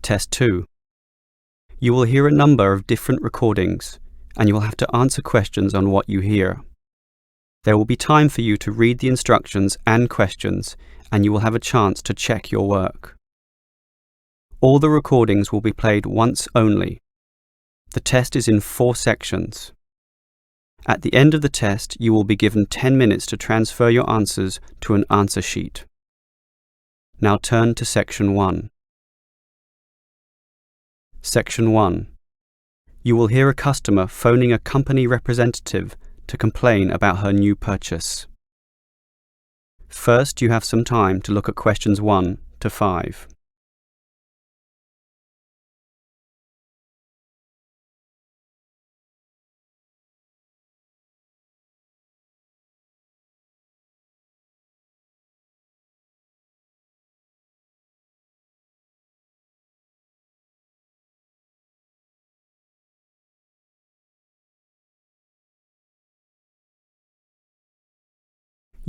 Test 2. You will hear a number of different recordings, and you will have to answer questions on what you hear. There will be time for you to read the instructions and questions, and you will have a chance to check your work. All the recordings will be played once only. The test is in 4 sections. At the end of the test, you will be given 10 minutes to transfer your answers to an answer sheet. Now turn to Section 1. Section 1. You will hear a customer phoning a company representative to complain about her new purchase. First, you have some time to look at questions 1 to 5.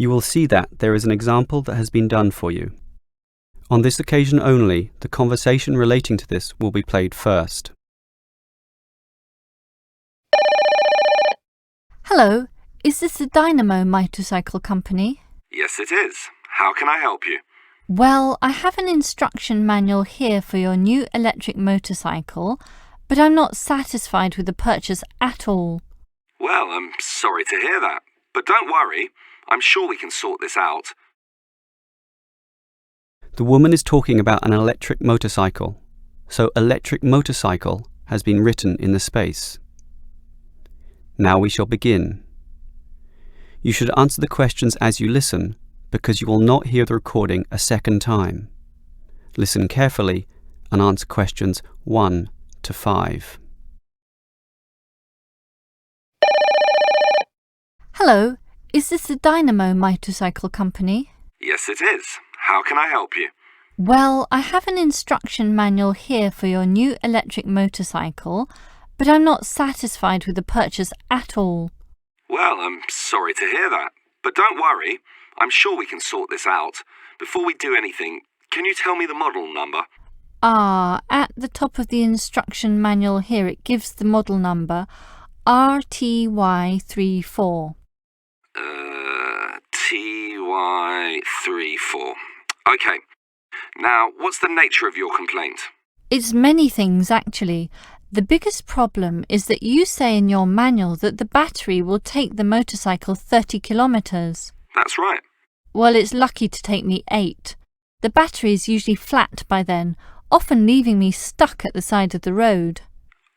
You will see that there is an example that has been done for you. On this occasion only, the conversation relating to this will be played first. Hello, is this the Dynamo motorcycle company? Yes, it is. How can I help you? Well, I have an instruction manual here for your new electric motorcycle, but I'm not satisfied with the purchase at all. Well, I'm sorry to hear that, but don't worry. I'm sure we can sort this out. The woman is talking about an electric motorcycle, so electric motorcycle has been written in the space. Now we shall begin. You should answer the questions as you listen, because you will not hear the recording a second time. Listen carefully and answer questions 1 to 5. Hello, is this the Dynamo motorcycle company? Yes, it is. How can I help you? Well, I have an instruction manual here for your new electric motorcycle, but I'm not satisfied with the purchase at all. Well, I'm sorry to hear that, but don't worry. I'm sure we can sort this out. Before we do anything, can you tell me the model number? At the top of the instruction manual here it gives the model number RTY34. TY34. Okay. Now, what's the nature of your complaint? It's many things, actually. The biggest problem is that you say in your manual that the battery will take the motorcycle 30 kilometres. That's right. Well, it's lucky to take me 8. The battery is usually flat by then, often leaving me stuck at the side of the road.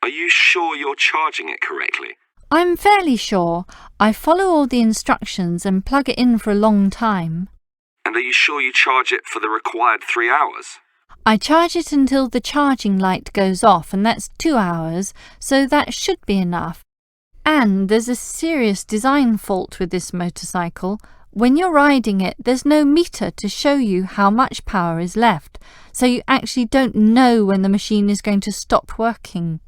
Are you sure you're charging it correctly? I'm fairly sure. I follow all the instructions and plug it in for a long time. And are you sure you charge it for the required 3 hours? I charge it until the charging light goes off, and that's 2 hours, so that should be enough. And there's a serious design fault with this motorcycle. When you're riding it, there's no meter to show you how much power is left, so you actually don't know when the machine is going to stop working.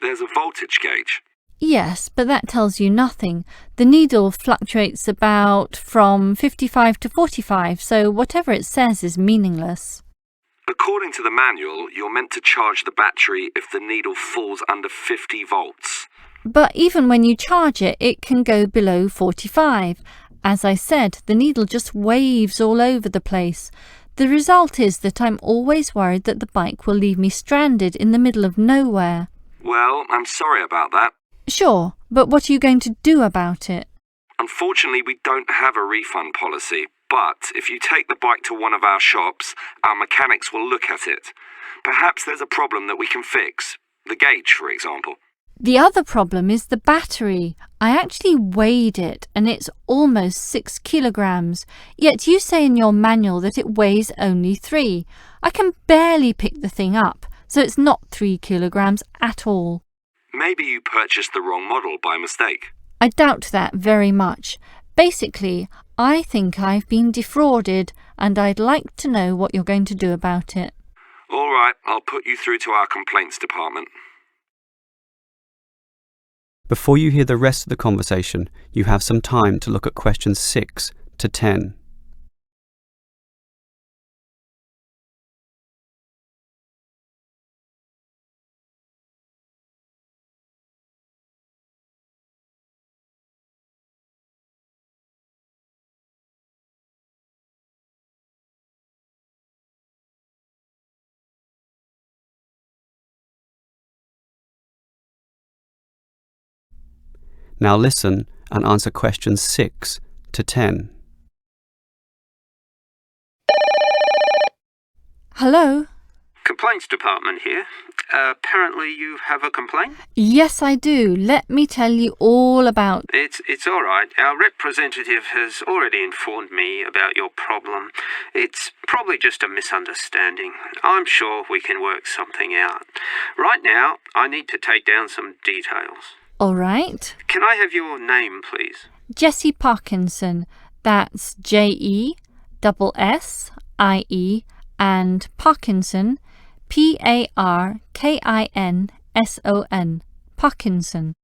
There's a voltage gauge. Yes, but that tells you nothing. The needle fluctuates about from 55 to 45, so whatever it says is meaningless. According to the manual, you're meant to charge the battery if the needle falls under 50 volts. But even when you charge it, it can go below 45. As I said, the needle just waves all over the place. The result is that I'm always worried that the bike will leave me stranded in the middle of nowhere. Well, I'm sorry about that. Sure, but what are you going to do about it? Unfortunately, we don't have a refund policy, but if you take the bike to one of our shops, our mechanics will look at it. Perhaps there's a problem that we can fix. The gauge, for example. The other problem is the battery. I actually weighed it and it's almost 6 kilograms, yet you say in your manual that it weighs only 3. I can barely pick the thing up, so it's not 3 kilograms at all. Maybe you purchased the wrong model by mistake. I doubt that very much. Basically, I think I've been defrauded and I'd like to know what you're going to do about it. All right, I'll put you through to our complaints department. Before you hear the rest of the conversation, you have some time to look at questions 6 to 10. Now listen and answer questions 6 to 10. Hello? Complaints department here. Apparently you have a complaint? Yes, I do. Let me tell you all about... It's all right. Our representative has already informed me about your problem. It's probably just a misunderstanding. I'm sure we can work something out. Right now, I need to take down some details. All right. Can I have your name, please? Jessie Parkinson. That's Jessie and Parkinson, Parkinson. Parkinson.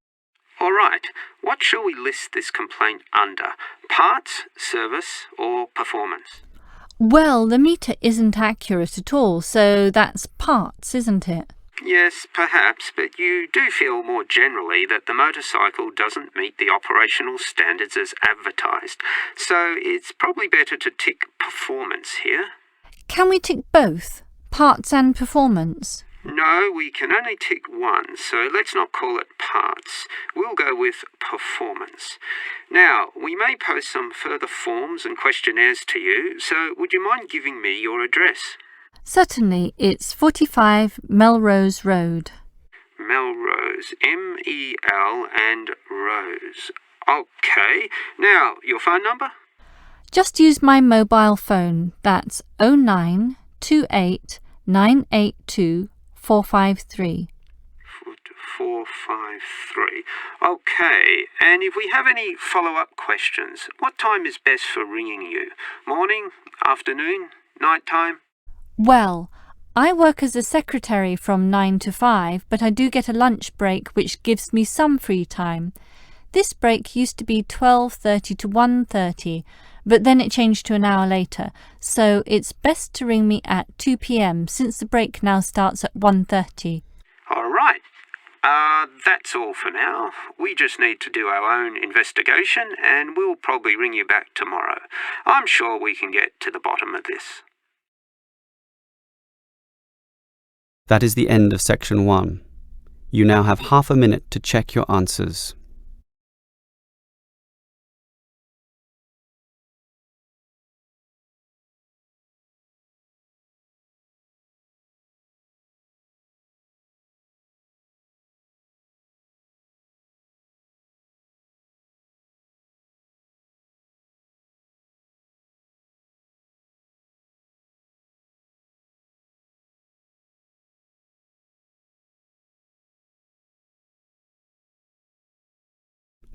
All right. What shall we list this complaint under? Parts, service, or performance? Well, the meter isn't accurate at all, so that's parts, isn't it? Yes, perhaps, but you do feel more generally that the motorcycle doesn't meet the operational standards as advertised, so it's probably better to tick performance here. Can we tick both, parts and performance? No, we can only tick one, so let's not call it parts. We'll go with performance. Now, we may post some further forms and questionnaires to you, so would you mind giving me your address? Certainly, it's 45 Melrose Road. Melrose, M-E-L and Rose. Okay. Now, your phone number? Just use my mobile phone. That's 0928 982 453. 453. Okay, and if we have any follow-up questions, what time is best for ringing you? Morning, afternoon, night time? Well, I work as a secretary from 9 to 5, but I do get a lunch break which gives me some free time. This break used to be 12:30 to 1:30, but then it changed to an hour later, so it's best to ring me at 2 p.m. since the break now starts at 1:30. All right. That's all for now. We just need to do our own investigation and we'll probably ring you back tomorrow. I'm sure we can get to the bottom of this. That is the end of section 1. You now have half a minute to check your answers.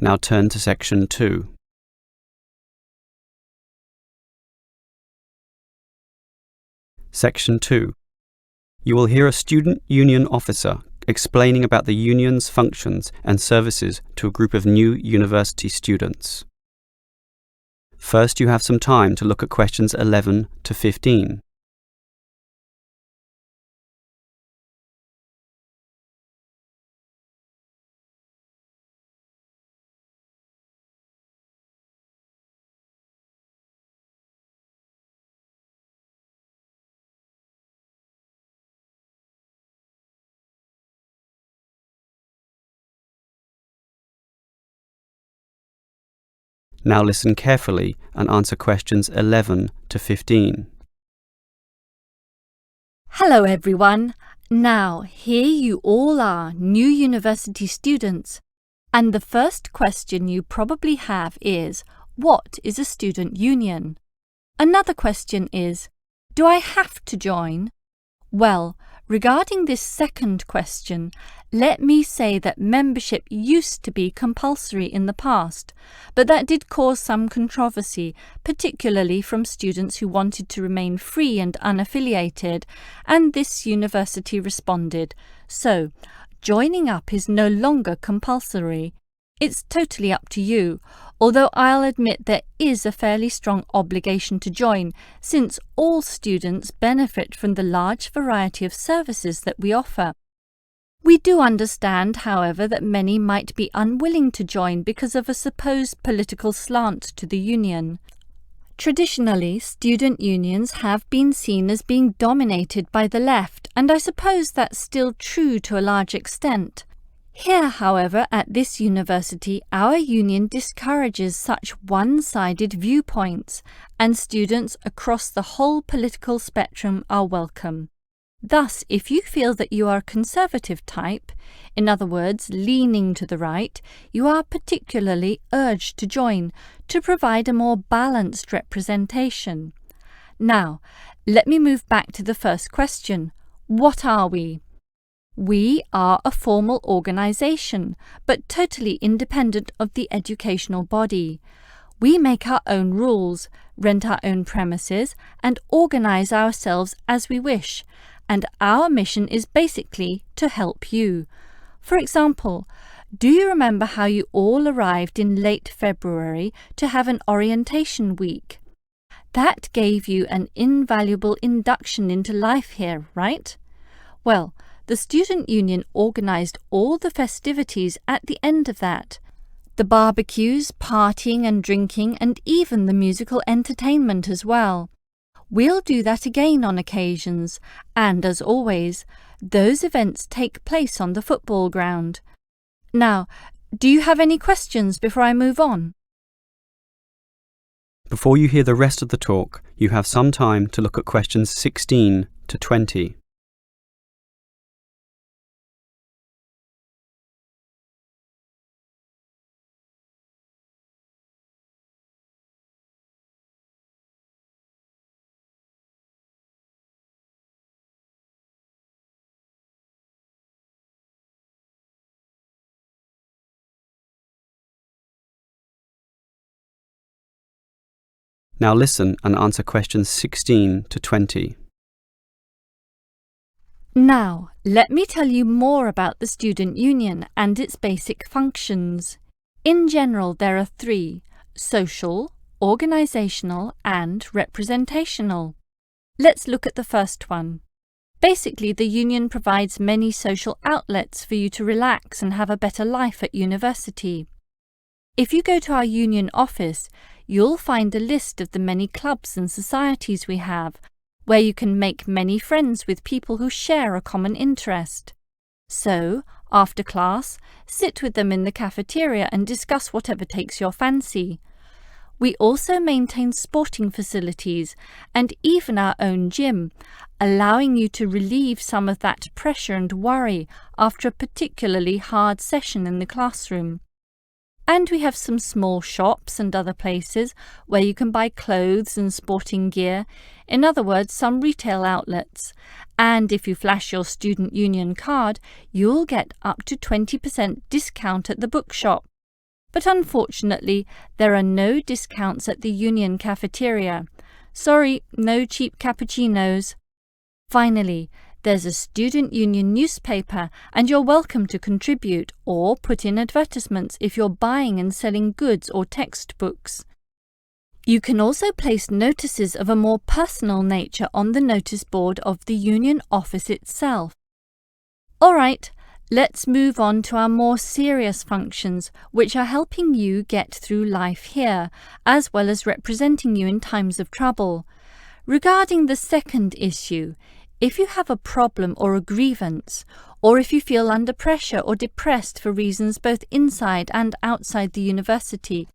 Now turn to section 2. Section 2. You will hear a student union officer explaining about the union's functions and services to a group of new university students. First, you have some time to look at questions 11 to 15. Now listen carefully and answer questions 11 to 15. Hello everyone. Now, here you all are, new university students. And the first question you probably have is, what is a student union? Another question is, do I have to join? Well, regarding this second question, let me say that membership used to be compulsory in the past, but that did cause some controversy, particularly from students who wanted to remain free and unaffiliated, and this university responded. So, joining up is no longer compulsory. It's totally up to you, although I'll admit there is a fairly strong obligation to join, since all students benefit from the large variety of services that we offer. We do understand, however, that many might be unwilling to join because of a supposed political slant to the union. Traditionally, student unions have been seen as being dominated by the left, and I suppose that's still true to a large extent. Here, however, at this university, our union discourages such one-sided viewpoints, and students across the whole political spectrum are welcome. Thus, if you feel that you are a conservative type, in other words, leaning to the right, you are particularly urged to join to provide a more balanced representation. Now, let me move back to the first question. What are we? We are a formal organisation, but totally independent of the educational body. We make our own rules, rent our own premises, and organise ourselves as we wish, and our mission is basically to help you. For example, do you remember how you all arrived in late February to have an orientation week? That gave you an invaluable induction into life here, right? Well, the student union organised all the festivities at the end of that. The barbecues, partying and drinking, and even the musical entertainment as well. We'll do that again on occasions, and as always, those events take place on the football ground. Now, do you have any questions before I move on? Before you hear the rest of the talk, you have some time to look at questions 16 to 20. Now listen and answer questions 16 to 20. Now, let me tell you more about the student union and its basic functions. In general, there are three: social, organisational, and representational. Let's look at the first one. Basically, the union provides many social outlets for you to relax and have a better life at university. If you go to our union office, you'll find a list of the many clubs and societies we have, where you can make many friends with people who share a common interest. So, after class, sit with them in the cafeteria and discuss whatever takes your fancy. We also maintain sporting facilities and even our own gym, allowing you to relieve some of that pressure and worry after a particularly hard session in the classroom. And we have some small shops and other places where you can buy clothes and sporting gear, in other words, some retail outlets. And if you flash your student union card, you'll get up to 20% discount at the bookshop. But unfortunately, there are no discounts at the union cafeteria. Sorry, no cheap cappuccinos. Finally, there's a student union newspaper, and you're welcome to contribute or put in advertisements if you're buying and selling goods or textbooks. You can also place notices of a more personal nature on the notice board of the union office itself. All right, let's move on to our more serious functions, which are helping you get through life here, as well as representing you in times of trouble. Regarding the second issue, if you have a problem or a grievance, or if you feel under pressure or depressed for reasons both inside and outside the university,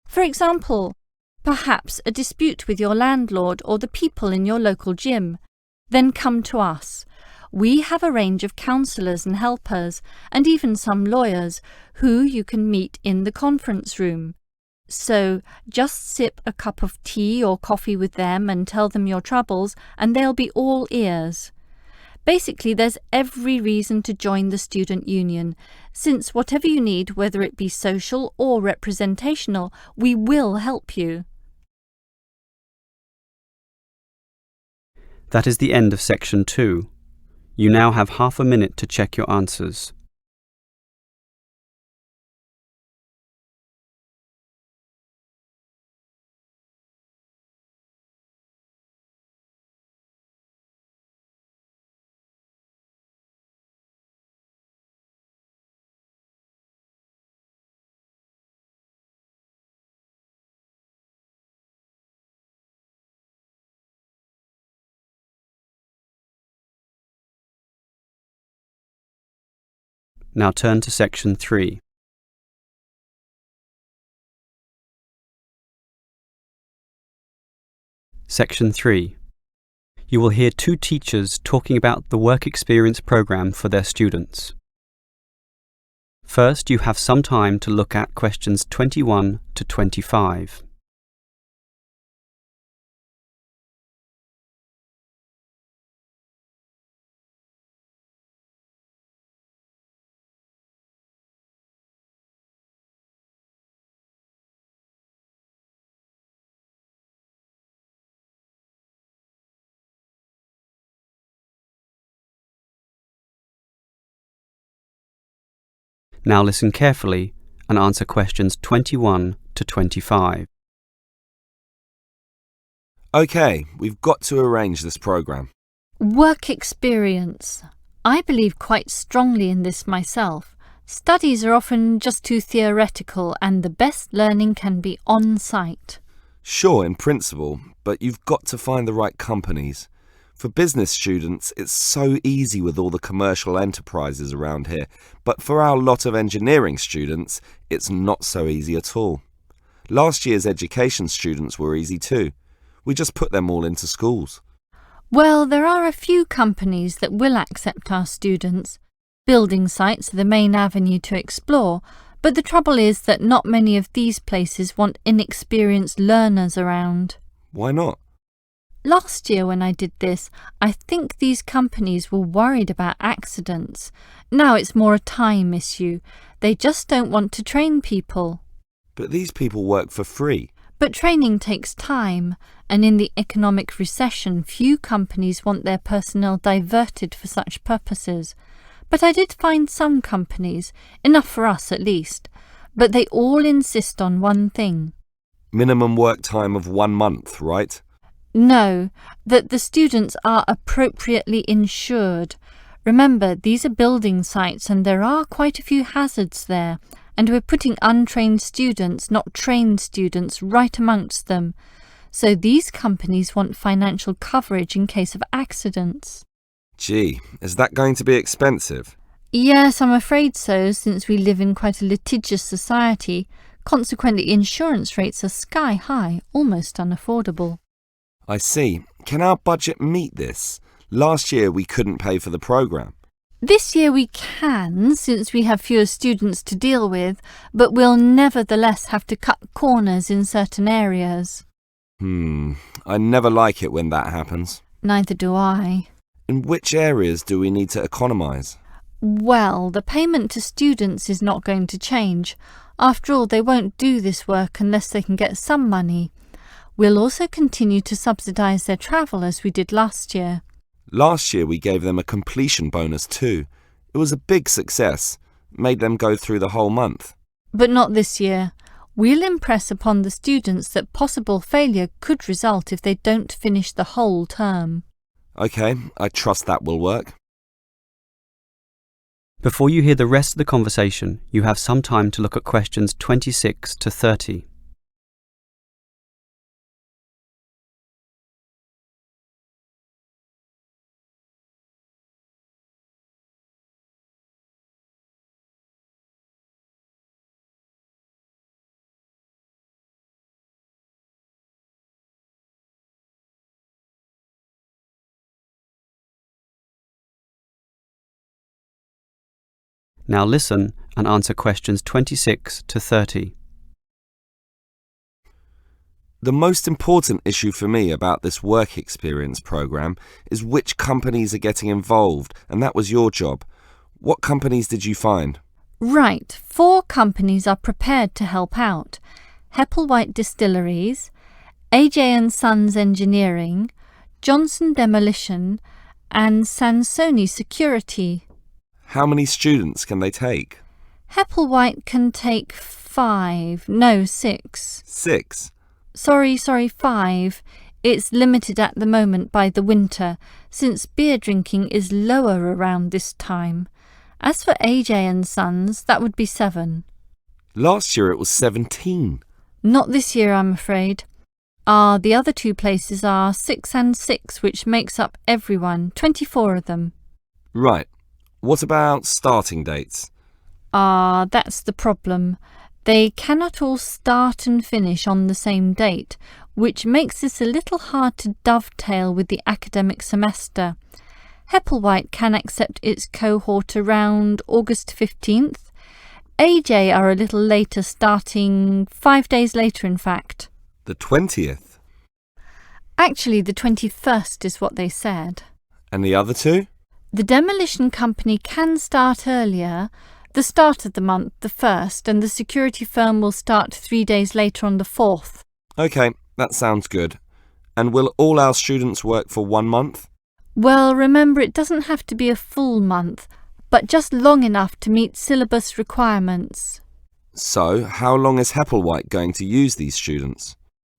for example, perhaps a dispute with your landlord or the people in your local gym, then come to us. We have a range of counsellors and helpers, and even some lawyers, who you can meet in the conference room. So just sip a cup of tea or coffee with them and tell them your troubles, and they'll be all ears. Basically, there's every reason to join the student union, since whatever you need, whether it be social or representational, we will help you. That is the end of section 2. You now have half a minute to check your answers. Now turn to Section 3. Section 3. You will hear two teachers talking about the work experience program for their students. First, you have some time to look at questions 21 to 25. Now listen carefully and answer questions 21 to 25. OK, we've got to arrange this programme. Work experience. I believe quite strongly in this myself. Studies are often just too theoretical and the best learning can be on-site. Sure, in principle, but you've got to find the right companies. For business students, it's so easy with all the commercial enterprises around here, but for our lot of engineering students, it's not so easy at all. Last year's education students were easy too. We just put them all into schools. Well, there are a few companies that will accept our students. Building sites are the main avenue to explore, but the trouble is that not many of these places want inexperienced learners around. Why not? Last year when I did this, I think these companies were worried about accidents. Now it's more a time issue. They just don't want to train people. But these people work for free. But training takes time, and in the economic recession, few companies want their personnel diverted for such purposes. But I did find some companies, enough for us at least, but they all insist on one thing. Minimum work time of 1 month, right? No, that the students are appropriately insured. Remember, these are building sites and there are quite a few hazards there, and we're putting untrained students, not trained students, right amongst them. So these companies want financial coverage in case of accidents. Gee, is that going to be expensive? Yes, I'm afraid so, since we live in quite a litigious society. Consequently, insurance rates are sky high, almost unaffordable. I see. Can our budget meet this? Last year we couldn't pay for the programme. This year we can, since we have fewer students to deal with, but we'll nevertheless have to cut corners in certain areas. I never like it when that happens. Neither do I. In which areas do we need to economise? Well, the payment to students is not going to change. After all, they won't do this work unless they can get some money. We'll also continue to subsidise their travel as we did last year. Last year we gave them a completion bonus too. It was a big success. Made them go through the whole month. But not this year. We'll impress upon the students that possible failure could result if they don't finish the whole term. OK, I trust that will work. Before you hear the rest of the conversation, you have some time to look at questions 26 to 30. Now listen and answer questions 26 to 30. The most important issue for me about this work experience programme is which companies are getting involved, and that was your job. What companies did you find? Right, 4 companies are prepared to help out. Hepplewhite Distilleries, AJ & Sons Engineering, Johnson Demolition, and Sansoni Security. How many students can they take? Hepplewhite can take 6. 6. Sorry, 5. It's limited at the moment by the winter, since beer drinking is lower around this time. As for AJ & Sons, that would be 7. Last year it was 17. Not this year, I'm afraid. The other 2 places are 6 and 6, which makes up everyone, 24 of them. Right. What about starting dates? That's the problem. They cannot all start and finish on the same date, which makes this a little hard to dovetail with the academic semester. Hepplewhite can accept its cohort around August 15th. AJ are a little later, starting 5 days later, in fact. The 20th? Actually, the 21st is what they said. And the other two? The demolition company can start earlier, the start of the month, the 1st, and the security firm will start 3 days later on the 4th. OK, that sounds good. And will all our students work for 1 month? Well, remember, it doesn't have to be a full month, but just long enough to meet syllabus requirements. So, how long is Hepplewhite going to use these students?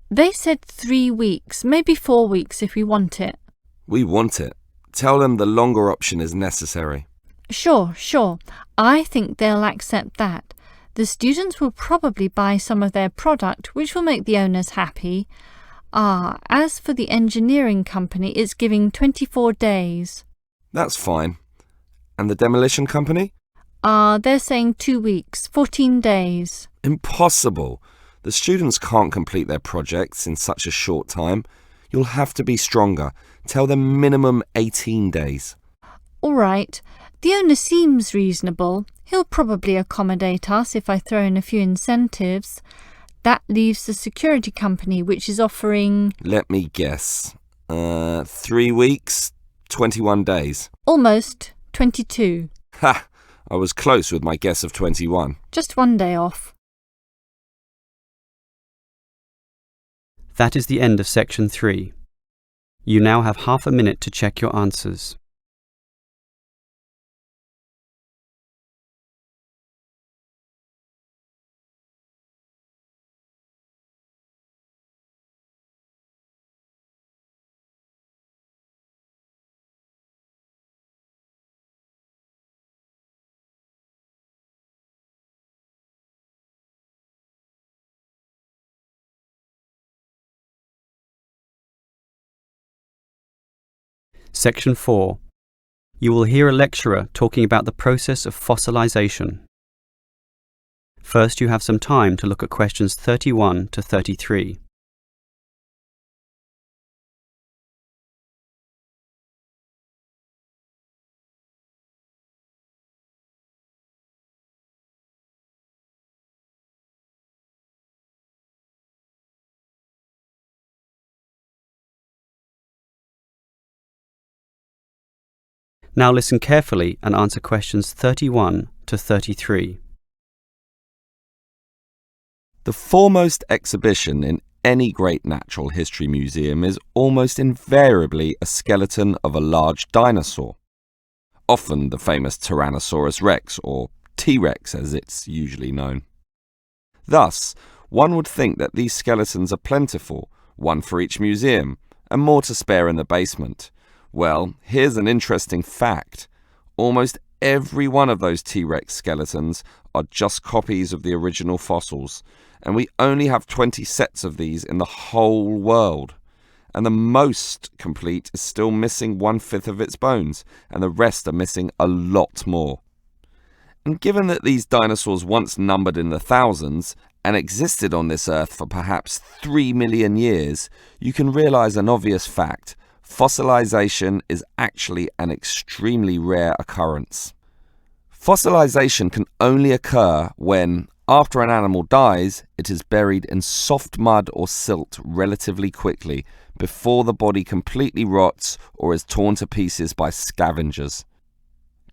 They said 3 weeks, maybe 4 weeks if we want it. We want it. Tell them the longer option is necessary. Sure. I think they'll accept that. The students will probably buy some of their product, which will make the owners happy. As for the engineering company, it's giving 24 days. That's fine. And the demolition company? They're saying 2 weeks, 14 days. Impossible. The students can't complete their projects in such a short time. You'll have to be stronger. Tell them minimum 18 days. All right. The owner seems reasonable. He'll probably accommodate us if I throw in a few incentives. That leaves the security company, which is offering... Let me guess. 3 weeks, 21 days. Almost 22. Ha! I was close with my guess of 21. Just 1 day off. That is the end of section 3. You now have half a minute to check your answers. Section 4. You will hear a lecturer talking about the process of fossilization. First, you have some time to look at questions 31 to 33. Now listen carefully and answer questions 31 to 33. The foremost exhibition in any great natural history museum is almost invariably a skeleton of a large dinosaur. Often the famous Tyrannosaurus rex, or T-Rex as it's usually known. Thus, one would think that these skeletons are plentiful, one for each museum, and more to spare in the basement. Well, here's an interesting fact. Almost every one of those T-Rex skeletons are just copies of the original fossils, and we only have 20 sets of these in the whole world. And the most complete is still missing 1/5 of its bones, and the rest are missing a lot more. And given that these dinosaurs once numbered in the thousands, and existed on this earth for perhaps 3 million years, you can realize an obvious fact. Fossilization is actually an extremely rare occurrence. Fossilization can only occur when, after an animal dies, it is buried in soft mud or silt relatively quickly, before the body completely rots or is torn to pieces by scavengers.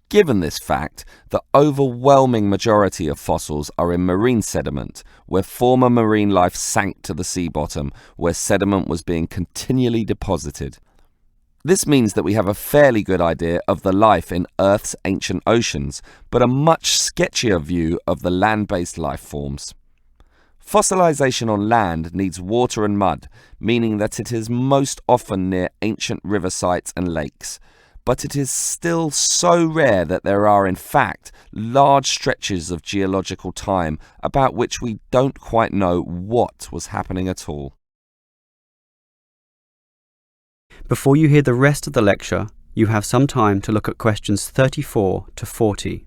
Given this fact, the overwhelming majority of fossils are in marine sediment, where former marine life sank to the sea bottom, where sediment was being continually deposited. This means that we have a fairly good idea of the life in Earth's ancient oceans, but a much sketchier view of the land-based life forms. Fossilization on land needs water and mud, meaning that it is most often near ancient river sites and lakes. But it is still so rare that there are, in fact, large stretches of geological time about which we don't quite know what was happening at all. Before you hear the rest of the lecture, you have some time to look at questions 34 to 40.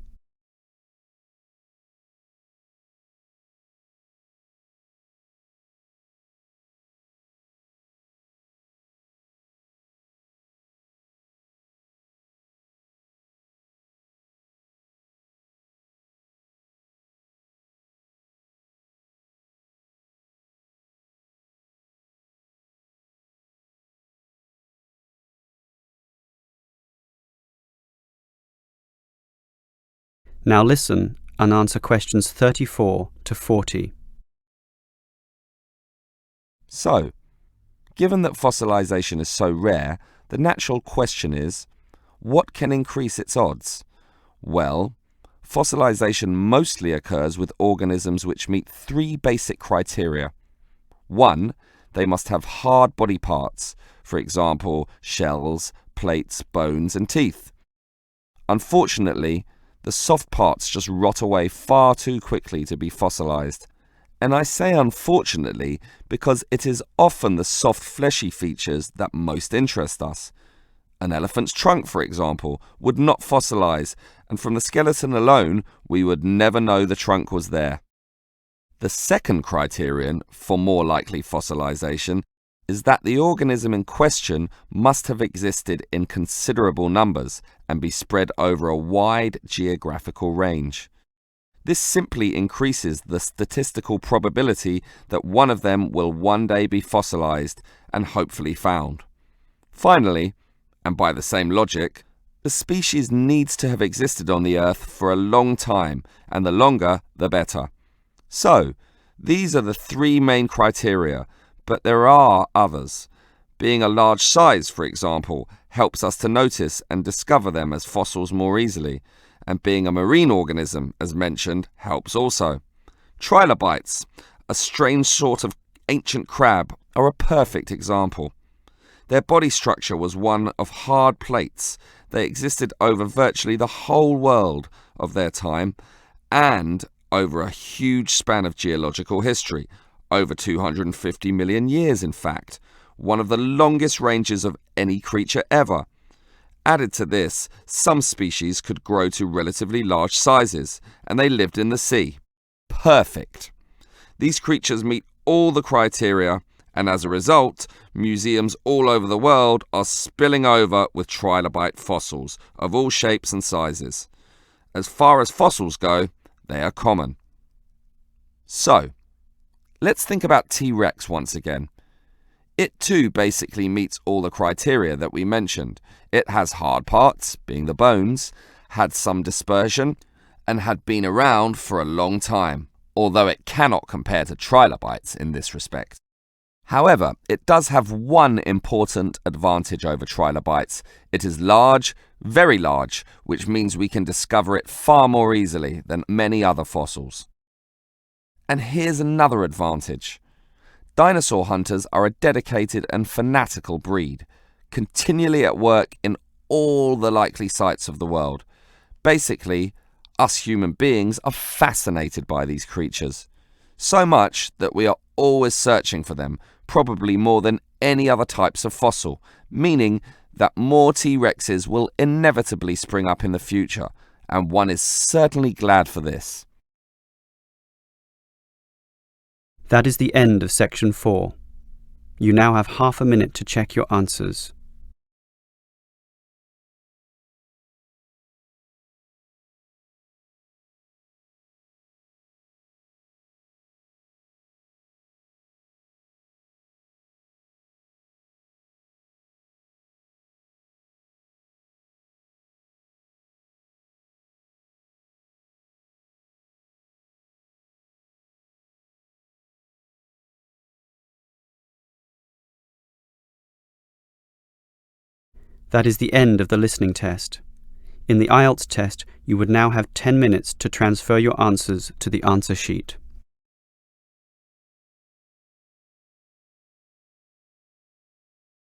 Now listen and answer questions 34 to 40. So, given that fossilization is so rare, the natural question is, what can increase its odds? Well, fossilization mostly occurs with organisms which meet three basic criteria. 1. They must have hard body parts, for example, shells, plates, bones, and teeth. Unfortunately, the soft parts just rot away far too quickly to be fossilized. And I say unfortunately because it is often the soft fleshy features that most interest us. An elephant's trunk, for example, would not fossilize, and from the skeleton alone, we would never know the trunk was there. The second criterion for more likely fossilization is that the organism in question must have existed in considerable numbers and be spread over a wide geographical range. This simply increases the statistical probability that one of them will one day be fossilized and hopefully found. Finally, and by the same logic, the species needs to have existed on the Earth for a long time, and the longer, the better. So, these are the three main criteria, but there are others. Being a large size, for example, helps us to notice and discover them as fossils more easily, and being a marine organism, as mentioned, helps also. Trilobites, a strange sort of ancient crab, are a perfect example. Their body structure was one of hard plates. They existed over virtually the whole world of their time and over a huge span of geological history, over 250 million years in fact, one of the longest ranges of any creature ever. Added to this, some species could grow to relatively large sizes, and they lived in the sea. Perfect. These creatures meet all the criteria, and as a result, museums all over the world are spilling over with trilobite fossils of all shapes and sizes. As far as fossils go, they are common. So, let's think about T-Rex once again. It too basically meets all the criteria that we mentioned. It has hard parts, being the bones, had some dispersion, and had been around for a long time, although it cannot compare to trilobites in this respect. However, it does have one important advantage over trilobites. It is large, very large, which means we can discover it far more easily than many other fossils. And here's another advantage. Dinosaur hunters are a dedicated and fanatical breed, continually at work in all the likely sites of the world. Basically, us human beings are fascinated by these creatures. So much that we are always searching for them, probably more than any other types of fossil, meaning that more T-Rexes will inevitably spring up in the future, and one is certainly glad for this. That is the end of section 4. You now have half a minute to check your answers. That is the end of the listening test. In the IELTS test, you would now have 10 minutes to transfer your answers to the answer sheet.